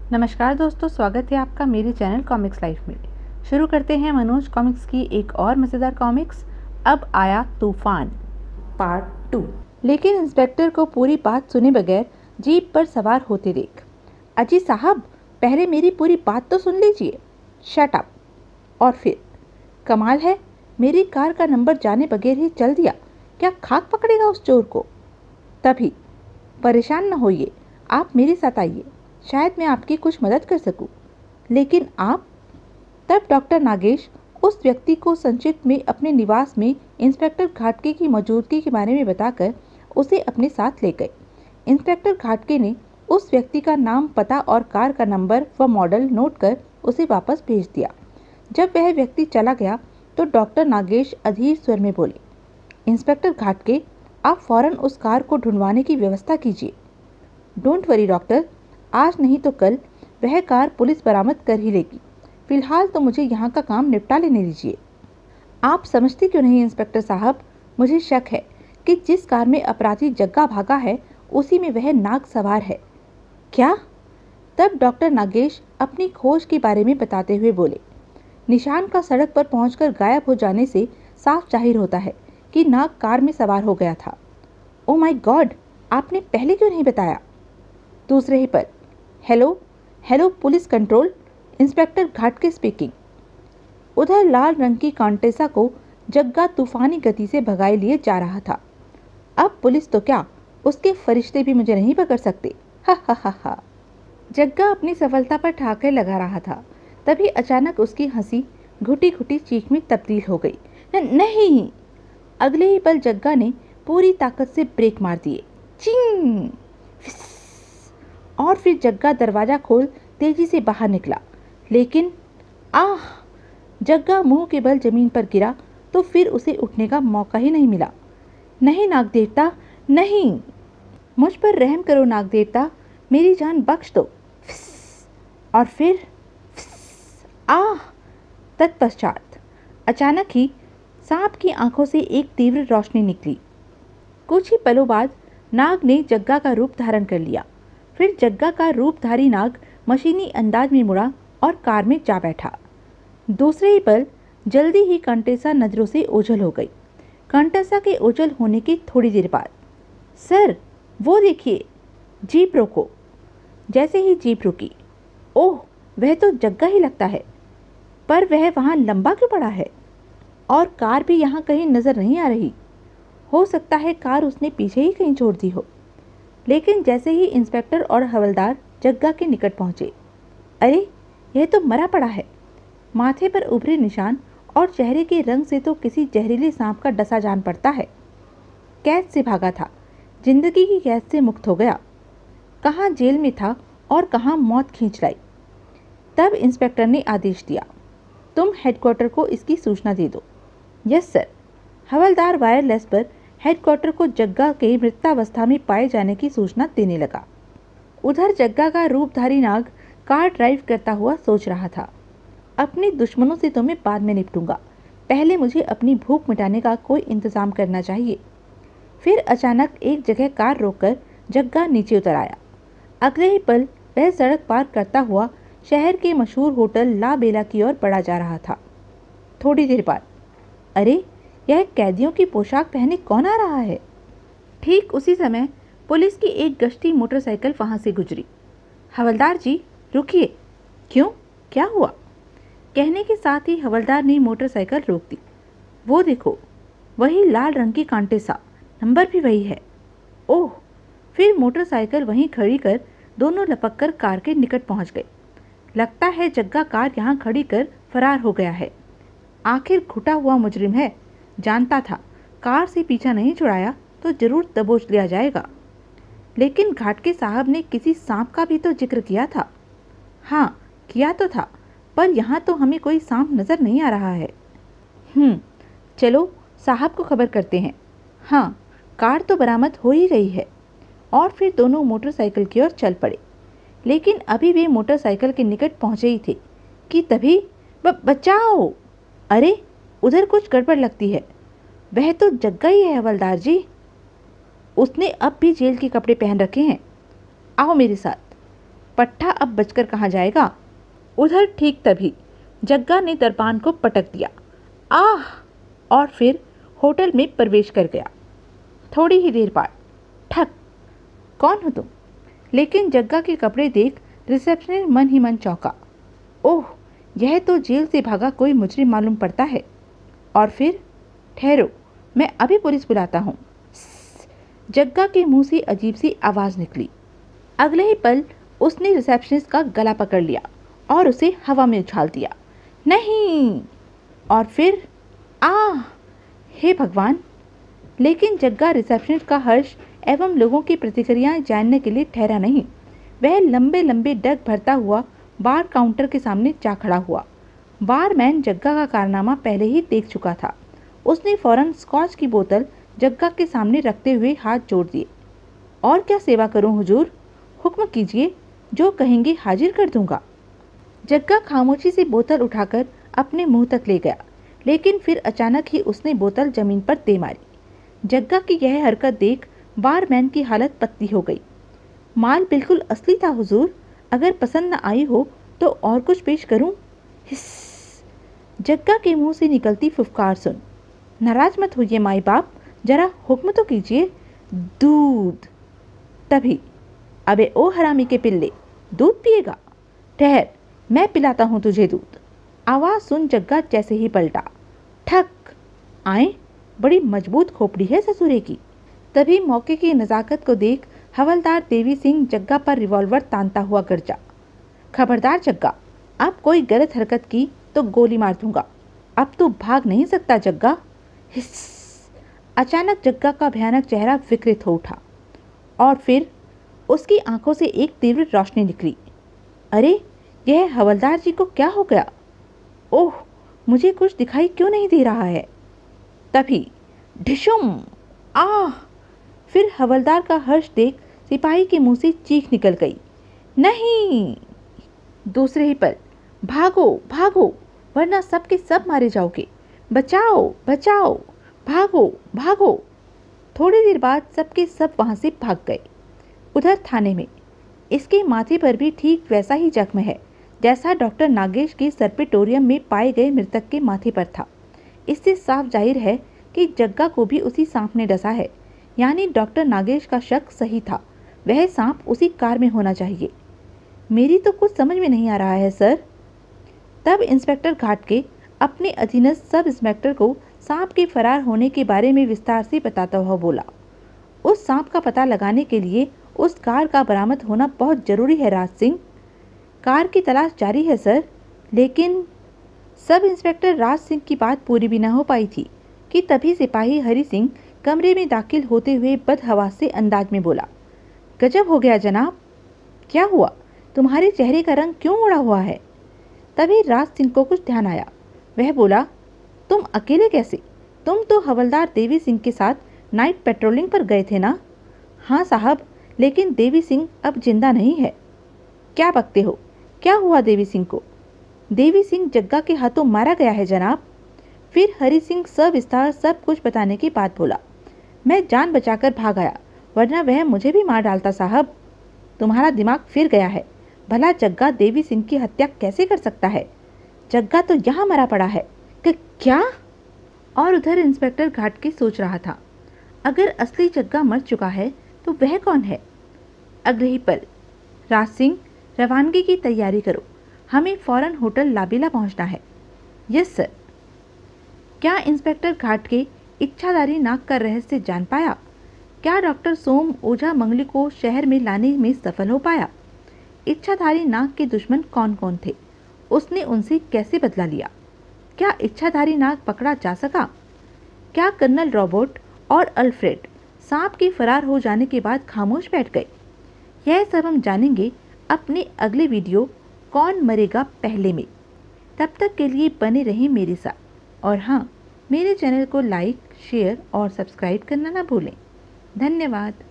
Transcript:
नमस्कार दोस्तों, स्वागत है आपका मेरे चैनल कॉमिक्स लाइफ में। शुरू करते हैं मनोज कॉमिक्स की एक और मज़ेदार कॉमिक्स। अब आया तूफान पार्ट 2। लेकिन इंस्पेक्टर को पूरी बात सुने बगैर जीप पर सवार होते देख, अजी साहब पहले मेरी पूरी बात तो सुन लीजिए। Shut up. और फिर कमाल है, मेरी कार का नंबर जाने बगैर ही चल दिया। क्या खाक पकड़ेगा उस चोर को। तभी परेशान न होइए, आप मेरे साथ आइए, शायद मैं आपकी कुछ मदद कर सकूं। लेकिन आप? तब डॉक्टर नागेश उस व्यक्ति को संक्षिप्त में अपने निवास में इंस्पेक्टर घाटके की मौजूदगी के बारे में बताकर उसे अपने साथ ले गए। इंस्पेक्टर घाटके ने उस व्यक्ति का नाम, पता और कार का नंबर व मॉडल नोट कर उसे वापस भेज दिया। जब वह व्यक्ति चला गया तो डॉक्टर नागेश अधीर स्वर में बोले, इंस्पेक्टर घाटके, आप फौरन उस कार को ढूंढवाने की व्यवस्था कीजिए। डोंट वरी डॉक्टर, आज नहीं तो कल वह कार पुलिस बरामद कर ही लेगी। फिलहाल तो मुझे यहाँ का काम निपटा लेने दीजिए। आप समझते क्यों नहीं इंस्पेक्टर साहब, मुझे शक है कि जिस कार में अपराधी जग्गा भागा है उसी में वह नाग सवार है। क्या? तब डॉक्टर नागेश अपनी खोज के बारे में बताते हुए बोले, निशान का सड़क पर पहुंचकर गायब हो जाने से साफ जाहिर होता है कि नाग कार में सवार हो गया था। ओ माय गॉड, आपने पहले क्यों नहीं बताया? दूसरे ही पल, hello hello police control, inspector Ghatke speaking. उधर लाल रंग की कॉन्टेसा को जग्गा तूफानी गति से भगाए लिए जा रहा था। अब पुलिस तो क्या, उसके फरिश्ते भी मुझे नहीं पकड़ सकते। हा हा हा हा। जग्गा अपनी सफलता पर ठहाके लगा रहा था, तभी अचानक उसकी हंसी घुटी घुटी चीख में तब्दील हो गई। नहीं! अगले ही पल जग्गा ने पूरी ताकत से ब्रेक मार दिए। चिंग! और फिर जग्गा दरवाजा खोल तेजी से बाहर निकला। लेकिन आह! जग्गा मुंह के बल जमीन पर गिरा तो फिर उसे उठने का मौका ही नहीं मिला। नहीं नाग देवता, नहीं! मुझ पर रहम करो नाग देवता, मेरी जान बख्श दो। और फिर आह! तत्पश्चात अचानक ही सांप की आंखों से एक तीव्र रोशनी निकली। कुछ ही पलों बाद नाग ने जग्गा का रूप धारण कर लिया। फिर जग्गा का रूपधारी नाग मशीनी अंदाज में मुड़ा और कार में जा बैठा। दूसरे ही पल जल्दी ही कंटेसा नजरों से ओझल हो गई। कंटेसा के ओझल होने की थोड़ी देर बाद, सर वो देखिए, जीप रोको। जैसे ही जीप रुकी, ओह वह तो जग्गा ही लगता है, पर वह वहाँ लंबा क्यों पड़ा है? और कार भी यहाँ कहीं नजर नहीं आ रही। हो सकता है कार उसने पीछे ही कहीं छोड़ दी हो। लेकिन जैसे ही इंस्पेक्टर और हवलदार जग्गा के निकट पहुंचे, अरे यह तो मरा पड़ा है। माथे पर उभरे निशान और चेहरे के रंग से तो किसी जहरीले सांप का डसा जान पड़ता है। कैद से भागा था, जिंदगी की कैद से मुक्त हो गया। कहाँ जेल में था और कहाँ मौत खींच लाई। तब इंस्पेक्टर ने आदेश दिया, तुम हेडक्वार्टर को इसकी सूचना दे दो। Yes sir. हवलदार वायरलेस पर हेडक्वार्टर को जग्गा के मृतावस्था में पाए जाने की सूचना देने लगा। उधर जग्गा का रूपधारी नाग कार ड्राइव करता हुआ सोच रहा था, अपने दुश्मनों से तो मैं बाद में निपटूंगा, पहले मुझे अपनी भूख मिटाने का कोई इंतजाम करना चाहिए। फिर अचानक एक जगह कार रोककर जग्गा नीचे उतर आया। अगले ही पल वह सड़क पार करता हुआ शहर के मशहूर होटल ला बेला की ओर बढ़ा जा रहा था। थोड़ी देर बाद, अरे यह कैदियों की पोशाक पहने कौन आ रहा है? ठीक उसी समय पुलिस की एक गश्ती मोटरसाइकिल वहां से गुजरी। हवलदार जी रुकिए। क्यों, क्या हुआ? कहने के साथ ही हवलदार ने मोटरसाइकिल रोक दी। वो देखो, वही लाल रंग की कांटेसा, नंबर भी वही है। ओह! फिर मोटरसाइकिल वहीं खड़ी कर दोनों लपक कर कार के निकट पहुंच गए। लगता है जग्गा कार यहाँ खड़ी कर फरार हो गया है। आखिर घुटा हुआ मुजरिम है, जानता था कार से पीछा नहीं छुड़ाया तो जरूर दबोच लिया जाएगा। लेकिन घाटके साहब ने किसी सांप का भी तो जिक्र किया था। हाँ किया तो था, पर यहाँ तो हमें कोई सांप नजर नहीं आ रहा है। चलो साहब को खबर करते हैं। हाँ, कार तो बरामद हो ही गई है। और फिर दोनों मोटरसाइकिल की ओर चल पड़े। लेकिन अभी वे मोटरसाइकिल के निकट पहुंचे ही थे कि तभी बचाओ! अरे उधर कुछ गड़बड़ लगती है। वह तो जग्गा ही है हवलदार जी। उसने अब भी जेल के कपड़े पहन रखे हैं। आओ मेरे साथ। पट्टा अब बचकर कहाँ जाएगा। उधर ठीक तभी जग्गा ने दरबान को पटक दिया। आह! और फिर होटल में प्रवेश कर गया। थोड़ी ही देर बाद ठक। कौन हो तुम? लेकिन जग्गा के कपड़े देख रिसेप्शनिस्ट मन ही मन चौंका। ओह, यह तो जेल से भागा कोई मुजरिम मालूम पड़ता है। और फिर ठहरो, मैं अभी पुलिस बुलाता हूँ। जग्गा के मुंह से अजीब सी आवाज़ निकली। अगले ही पल उसने रिसेप्शनिस्ट का गला पकड़ लिया और उसे हवा में उछाल दिया। नहीं! और फिर आह! हे भगवान! लेकिन जग्गा रिसेप्शनिस्ट का हर्ष एवं लोगों की प्रतिक्रियाएं जानने के लिए ठहरा नहीं। वह लंबे लंबे डग भरता हुआ बार काउंटर के सामने जा खड़ा हुआ। बारमैन जग्गा का कारनामा पहले ही देख चुका था। उसने फौरन स्कॉच की बोतल जग्गा के सामने रखते हुए हाथ जोड़ दिए। और क्या सेवा करूं हुजूर? हुक्म कीजिए, जो कहेंगे हाजिर कर दूंगा। जग्गा खामोशी से बोतल उठाकर अपने मुंह तक ले गया, लेकिन फिर अचानक ही उसने बोतल जमीन पर दे मारी। जग्गा की यह हरकत देख बारमैन की हालत पतली हो गई। माल बिल्कुल असली था हुजूर, अगर पसंद न आई हो तो और कुछ पेश करूं? हिस्स! जग्गा के मुंह से निकलती फुफकार सुन। नाराज मत होइए माई बाप, जरा हुक्म तो कीजिए। दूध! तभी अबे ओ हरामी के पिल्ले, दूध पिएगा? ठहर, मैं पिलाता हूँ तुझे दूध। आवाज़ सुन जग्गा जैसे ही पलटा। ठक! आए, बड़ी मजबूत खोपड़ी है ससुरे की। तभी मौके की नज़ाकत को देख हवलदार देवी सिंह जग्गा पर रिवॉल्वर तानता हुआ गरजा। खबरदार जग्गा, अब कोई गलत हरकत की तो गोली मार दूंगा। अब तो भाग नहीं सकता जग्गा। हिस्स! अचानक जग्गा का भयानक चेहरा विकृत हो उठा और फिर उसकी आंखों से एक तीव्र रोशनी निकली। अरे, यह हवलदार जी को क्या हो गया? ओह, मुझे कुछ दिखाई क्यों नहीं दे रहा है? तभी ढिशुम! आह! फिर हवलदार का हर्ष देख सिपाही के मुंह से चीख निकल गई। नहीं! दूसरे ही पल भागो भागो, वरना सब के सब मारे जाओगे। बचाओ बचाओ, भागो भागो। थोड़ी देर बाद सबके सब वहां से भाग गए। उधर थाने में इसके माथे पर भी ठीक वैसा ही जख्म है जैसा डॉक्टर नागेश के सर्पेटोरियम में पाए गए मृतक के माथे पर था। इससे साफ जाहिर है कि जग्गा को भी उसी सांप ने डसा है, यानी डॉक्टर नागेश का शक सही था। वह सांप उसी कार में होना चाहिए। मेरी तो कुछ समझ में नहीं आ रहा है सर। तब इंस्पेक्टर घाटगे अपने अधीनस्थ सब इंस्पेक्टर को सांप के फरार होने के बारे में विस्तार से बताता हुआ बोला। उस सांप का पता लगाने के लिए उस कार का बरामद होना बहुत जरूरी है राज सिंह। कार की तलाश जारी है सर। लेकिन सब इंस्पेक्टर राज सिंह की बात पूरी भी न हो पाई थी कि तभी सिपाही हरि सिंह कमरे में दाखिल होते हुए बदहवास से अंदाज में बोला। गजब हो गया जनाब। क्या हुआ? तुम्हारे चेहरे का रंग क्यों उड़ा हुआ है? तभी राज सिंह को कुछ ध्यान आया। वह बोला, तुम अकेले कैसे? तुम तो हवलदार देवी सिंह के साथ नाइट पेट्रोलिंग पर गए थे ना? हाँ साहब, लेकिन देवी सिंह अब जिंदा नहीं है। क्या बकते हो? क्या हुआ देवी सिंह को? देवी सिंह जग्गा के हाथों मारा गया है जनाब। फिर हरि सिंह सविस्तार सब कुछ बताने की बात बोला। मैं जान बचाकर भाग आया, वरना वह मुझे भी मार डालता साहब। तुम्हारा दिमाग फिर गया है। भला जग्गा देवी सिंह की हत्या कैसे कर सकता है? जग्गा तो यहाँ मरा पड़ा है। क्या? और उधर इंस्पेक्टर घाटगे सोच रहा था, अगर असली जग्गा मर चुका है तो वह कौन है? अगले ही पल, राज सिंह, रवानगी की तैयारी करो, हमें फौरन होटल लाबेला पहुंचना है। Yes sir. क्या इंस्पेक्टर घाटगे इच्छाधारी नाग का रहस्य जान पाया? क्या डॉक्टर सोम ओझा मंगली को शहर में लाने में सफल हो पाया? इच्छाधारी नाग के दुश्मन कौन कौन थे? उसने उनसे कैसे बदला लिया? क्या इच्छाधारी नाग पकड़ा जा सका? क्या कर्नल रॉबर्ट और अल्फ्रेड सांप के फरार हो जाने के बाद खामोश बैठ गए? यह सब हम जानेंगे अपने अगले वीडियो कौन मरेगा पहले में। तब तक के लिए बने रहें मेरे साथ, और हाँ, मेरे चैनल को लाइक, शेयर और सब्सक्राइब करना ना भूलें। धन्यवाद।